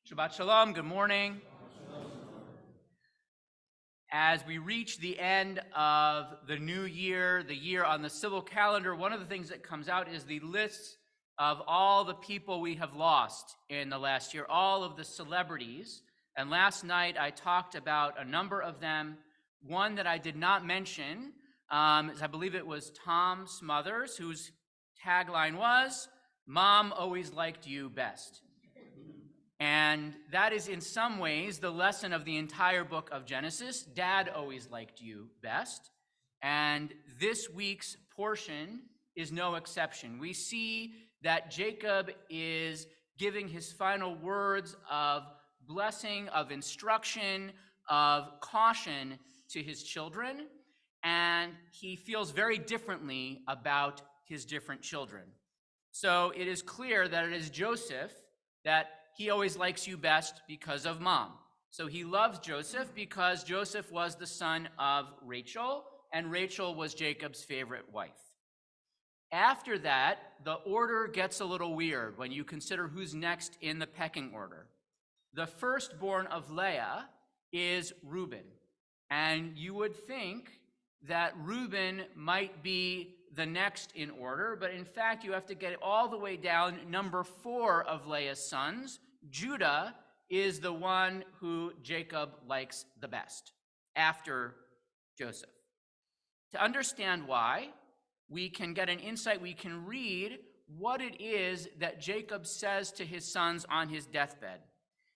Shabbat Shalom, good morning. As we reach the end of the new year, the year on the civil calendar, one of the things that comes out is the list of all the people we have lost in the last year, all of the celebrities. And last night I talked about a number of them. One that I did not mention is, I believe it was Tom Smothers, whose tagline was, "Mom always liked you best." And that is in some ways the lesson of the entire book of Genesis. Dad always liked you best. And this week's portion is no exception. We see that Jacob is giving his final words of blessing, of instruction, of caution to his children. And he feels very differently about his different children. So it is clear that it is Joseph that he always likes you best because of mom. So he loves Joseph because Joseph was the son of Rachel, and Rachel was Jacob's favorite wife. After that, the order gets a little weird when you consider who's next in the pecking order. The firstborn of Leah is Reuben, and you would think that Reuben might be the next in order, but in fact, you have to get all the way down. Number 4 of Leah's sons, Judah, is the one who Jacob likes the best after Joseph. To understand why, we can get an insight, we can read what it is that Jacob says to his sons on his deathbed.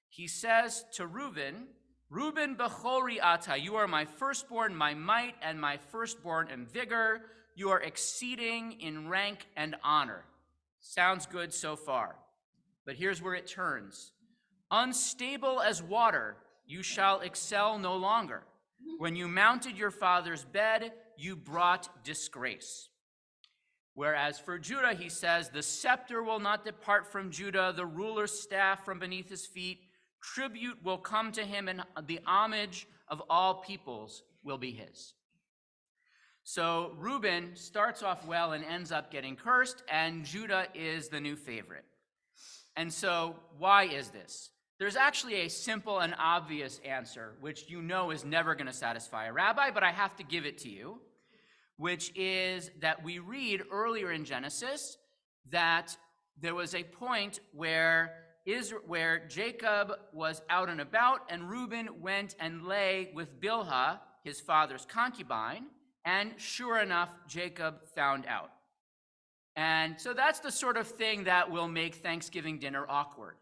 He says to Reuben, "Reuben bechori ata, you are my firstborn, my might, and my firstborn in vigor. You are exceeding in rank and honor." Sounds good so far. But here's where it turns. "Unstable as water, you shall excel no longer. When you mounted your father's bed, you brought disgrace." Whereas for Judah, he says, "The scepter will not depart from Judah, the ruler's staff from beneath his feet. Tribute will come to him, and the homage of all peoples will be his." So Reuben starts off well and ends up getting cursed, and Judah is the new favorite. And so why is this? There's actually a simple and obvious answer, which you know is never going to satisfy a rabbi, but I have to give it to you, which is that we read earlier in Genesis that there was a point where Jacob was out and about, and Reuben went and lay with Bilhah, his father's concubine, and sure enough, Jacob found out. And so that's the sort of thing that will make Thanksgiving dinner awkward.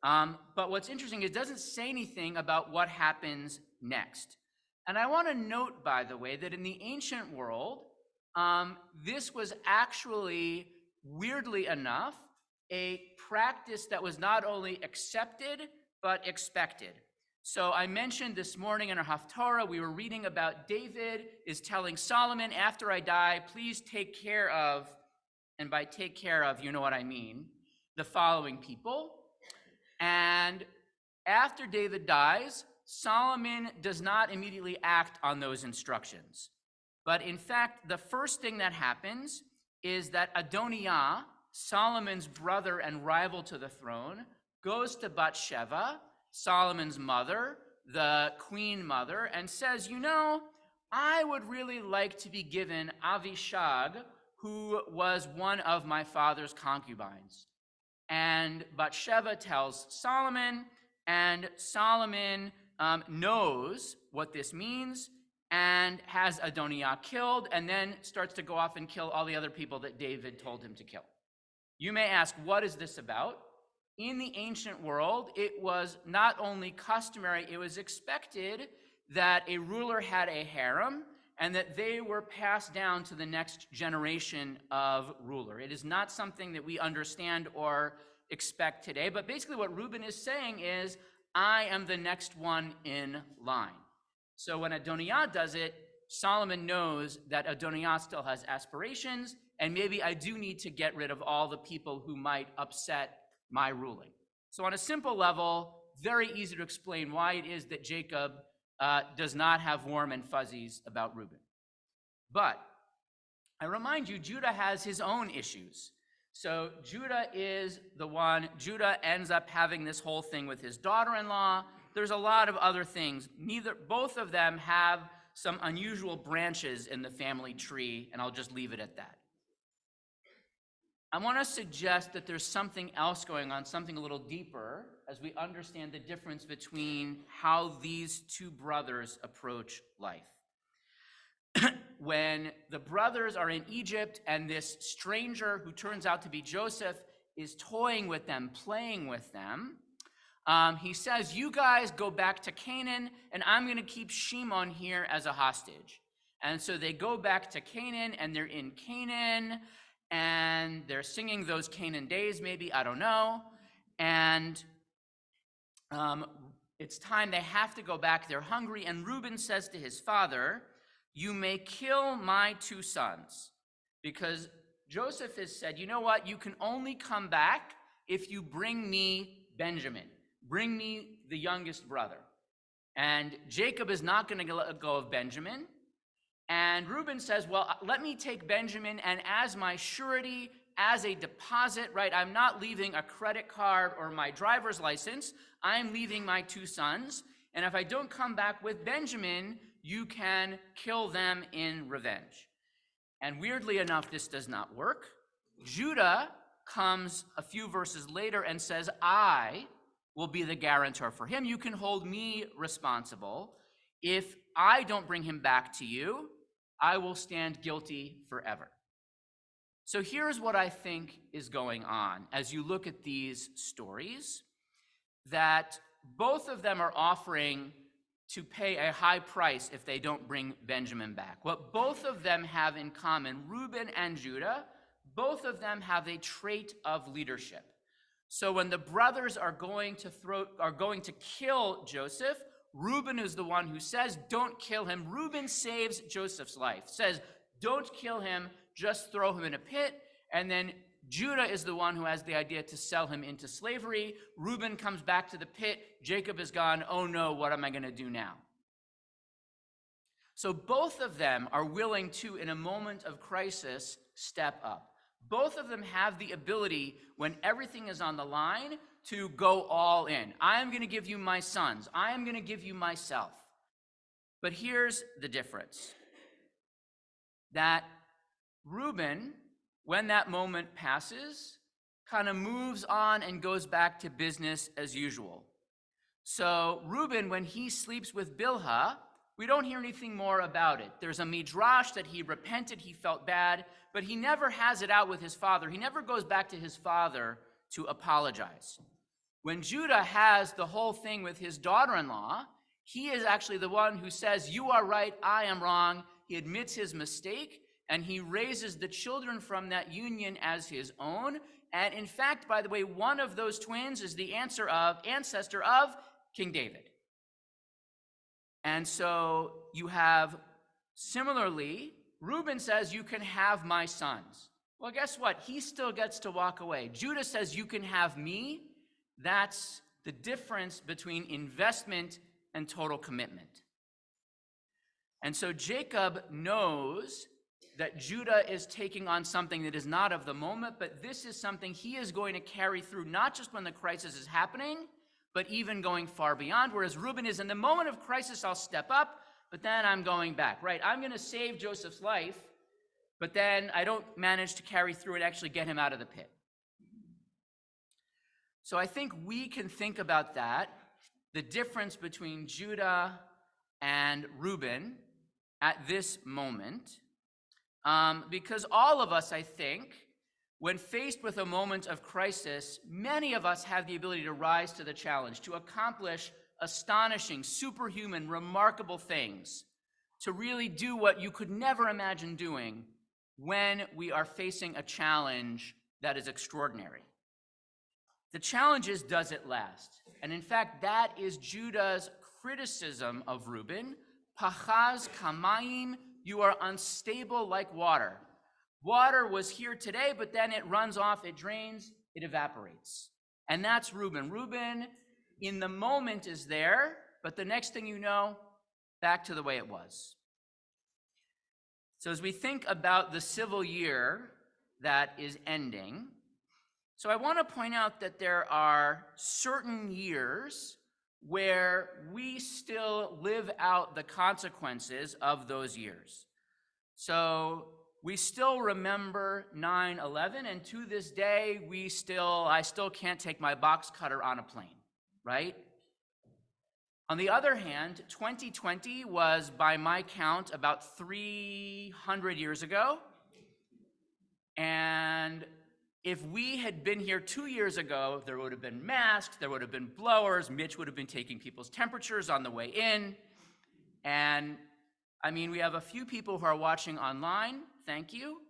But what's interesting, it doesn't say anything about what happens next. And I want to note, by the way, that in the ancient world, this was actually, weirdly enough, a practice that was not only accepted, but expected. So I mentioned this morning in our Haftorah, we were reading about David is telling Solomon, "After I die, please take care of," and by take care of, you know what I mean, "the following people." And after David dies, Solomon does not immediately act on those instructions. But in fact, the first thing that happens is that Adoniah, Solomon's brother and rival to the throne, goes to Bathsheba, Solomon's mother, the queen mother, and says, "You know, I would really like to be given Avishag, who was one of my father's concubines." And Bathsheba tells Solomon, and Solomon knows what this means and has Adoniah killed, and then starts to go off and kill all the other people that David told him to kill. You may ask, what is this about? In the ancient world, it was not only customary, it was expected that a ruler had a harem and that they were passed down to the next generation of ruler. It is not something that we understand or expect today, but basically what Reuben is saying is, I am the next one in line. So when Adoniah does it, Solomon knows that Adoniah still has aspirations, and maybe I do need to get rid of all the people who might upset my ruling. So on a simple level, very easy to explain why it is that Jacob does not have warm and fuzzies about Reuben. But I remind you, Judah has his own issues. So Judah ends up having this whole thing with his daughter-in-law. There's a lot of other things. Both of them have some unusual branches in the family tree, and I'll just leave it at that. I want to suggest that there's something else going on, something a little deeper, as we understand the difference between how these two brothers approach life. When the brothers are in Egypt and this stranger who turns out to be Joseph is toying with them, playing with them, he says, you guys go back to Canaan and I'm going to keep Shimon here as a hostage. And so they go back to Canaan and they're in Canaan and they're singing those Canaan days, maybe, I don't know. And it's time, they have to go back, they're hungry. And Reuben says to his father, you may kill my two sons, because Joseph has said, you know what, you can only come back if you bring me Benjamin, bring me the youngest brother. And Jacob is not going to let go of Benjamin. And Reuben says, well, let me take Benjamin, and as my surety, as a deposit, right, I'm not leaving a credit card or my driver's license, I'm leaving my two sons. And if I don't come back with Benjamin, you can kill them in revenge. And weirdly enough, this does not work. Judah comes a few verses later and says, I will be the guarantor for him. You can hold me responsible. If I don't bring him back to you, I will stand guilty forever. So here's what I think is going on as you look at these stories, that both of them are offering to pay a high price if they don't bring Benjamin back. What both of them have in common, Reuben and Judah, both of them have a trait of leadership. So when the brothers are going to kill Joseph, Reuben is the one who says, don't kill him. Reuben saves Joseph's life, says, don't kill him, just throw him in a pit. And then Judah is the one who has the idea to sell him into slavery. Reuben comes back to the pit. Jacob is gone. Oh no, what am I going to do now? So both of them are willing to, in a moment of crisis, step up. Both of them have the ability, when everything is on the line, to go all in. I am going to give you my sons. I am going to give you myself. But here's the difference. That Reuben, when that moment passes, kind of moves on and goes back to business as usual. So Reuben, when he sleeps with Bilhah, we don't hear anything more about it. There's a midrash that he repented, he felt bad, but he never has it out with his father. He never goes back to his father to apologize. When Judah has the whole thing with his daughter-in-law, he is actually the one who says, you are right, I am wrong. He admits his mistake, and he raises the children from that union as his own. And in fact, by the way, one of those twins is the ancestor of King David. And so you have, similarly, Reuben says, you can have my sons. Well, guess what? He still gets to walk away. Judah says, you can have me. That's the difference between investment and total commitment. And so Jacob knows that Judah is taking on something that is not of the moment, but this is something he is going to carry through, not just when the crisis is happening, but even going far beyond, whereas Reuben is, in the moment of crisis, I'll step up, but then I'm going back, right? I'm going to save Joseph's life, but then I don't manage to carry through and actually get him out of the pit. So I think we can think about that, the difference between Judah and Reuben at this moment, because all of us, I think, when faced with a moment of crisis, many of us have the ability to rise to the challenge, to accomplish astonishing, superhuman, remarkable things, to really do what you could never imagine doing when we are facing a challenge that is extraordinary. The challenge is, does it last? And in fact, that is Judah's criticism of Reuben. Pachaz kamayim, you are unstable like water. Water was here today, but then it runs off, it drains, it evaporates. And that's Reuben. Reuben, in the moment, is there, but the next thing you know, back to the way it was. So as we think about the civil year that is ending, So I want to point out that there are certain years where we still live out the consequences of those years. So we still remember 9/11, and to this day, I still can't take my box cutter on a plane, right? On the other hand, 2020 was, by my count, about 300 years ago. And if we had been here 2 years ago, there would have been masks, there would have been blowers, Mitch would have been taking people's temperatures on the way in. And I mean, we have a few people who are watching online, thank you.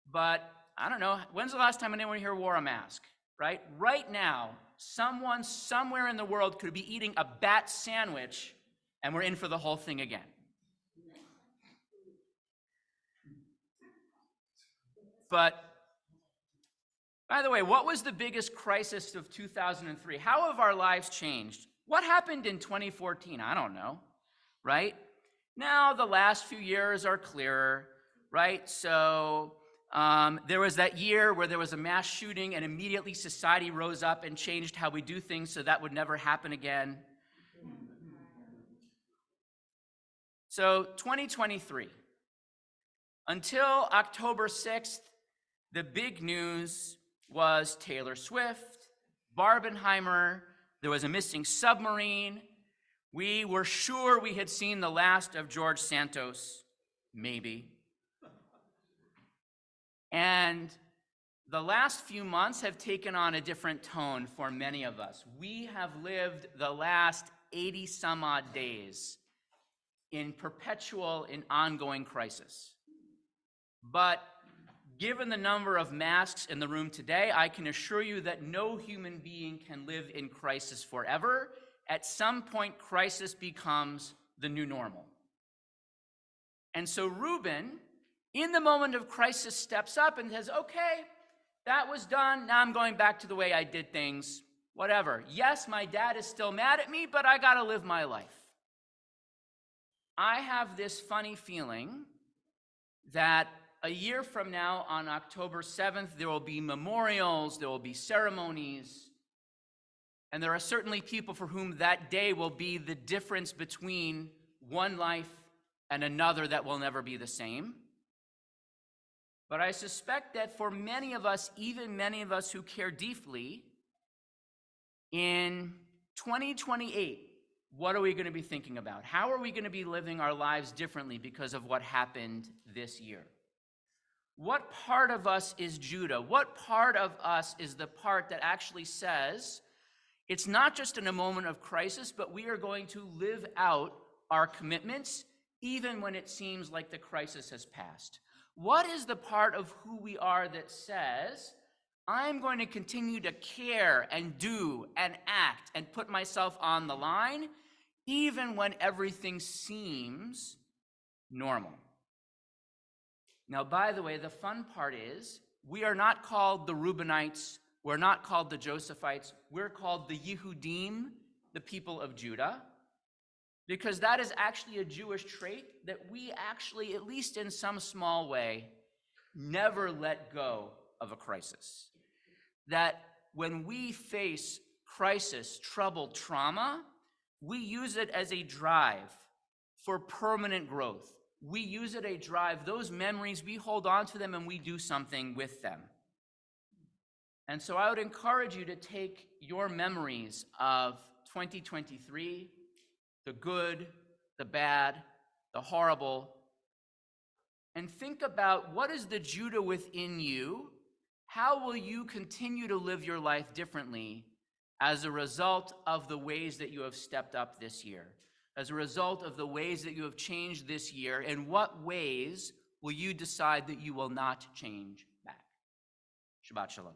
But I don't know, when's the last time anyone here wore a mask, right? Right now, someone somewhere in the world could be eating a bat sandwich and we're in for the whole thing again. But by the way, what was the biggest crisis of 2003? How have our lives changed? What happened in 2014? I don't know, right? Now the last few years are clearer, right? So there was that year where there was a mass shooting and immediately society rose up and changed how we do things so that would never happen again. So 2023, until October 6th, the big news was Taylor Swift, Barbenheimer, there was a missing submarine. We were sure we had seen the last of George Santos, maybe. And the last few months have taken on a different tone for many of us. We have lived the last 80 some odd days in perpetual and ongoing crisis. But given the number of masks in the room today, I can assure you that no human being can live in crisis forever. At some point, crisis becomes the new normal. And so Reuben, in the moment of crisis, steps up and says, okay, that was done. Now I'm going back to the way I did things, whatever. Yes, my dad is still mad at me, but I got to live my life. I have this funny feeling that a year from now, on October 7th, there will be memorials, there will be ceremonies, and there are certainly people for whom that day will be the difference between one life and another that will never be the same. But I suspect that for many of us, even many of us who care deeply, in 2028, what are we going to be thinking about? How are we going to be living our lives differently because of what happened this year? What part of us is Judah? What part of us is the part that actually says, it's not just in a moment of crisis, but we are going to live out our commitments, even when it seems like the crisis has passed? What is the part of who we are that says, I'm going to continue to care and do and act and put myself on the line, even when everything seems normal? Now, by the way, the fun part is, we are not called the Reubenites, we're not called the Josephites, we're called the Yehudim, the people of Judah, because that is actually a Jewish trait that we actually, at least in some small way, never let go of a crisis. That when we face crisis, trouble, trauma, we use it as a drive for permanent growth. We use it as a drive. Those memories, we hold on to them and we do something with them. And so I would encourage you to take your memories of 2023, the good, the bad, the horrible, and think about, what is the Judah within you? How will you continue to live your life differently as a result of the ways that you have stepped up this year? As a result of the ways that you have changed this year, in what ways will you decide that you will not change back? Shabbat Shalom.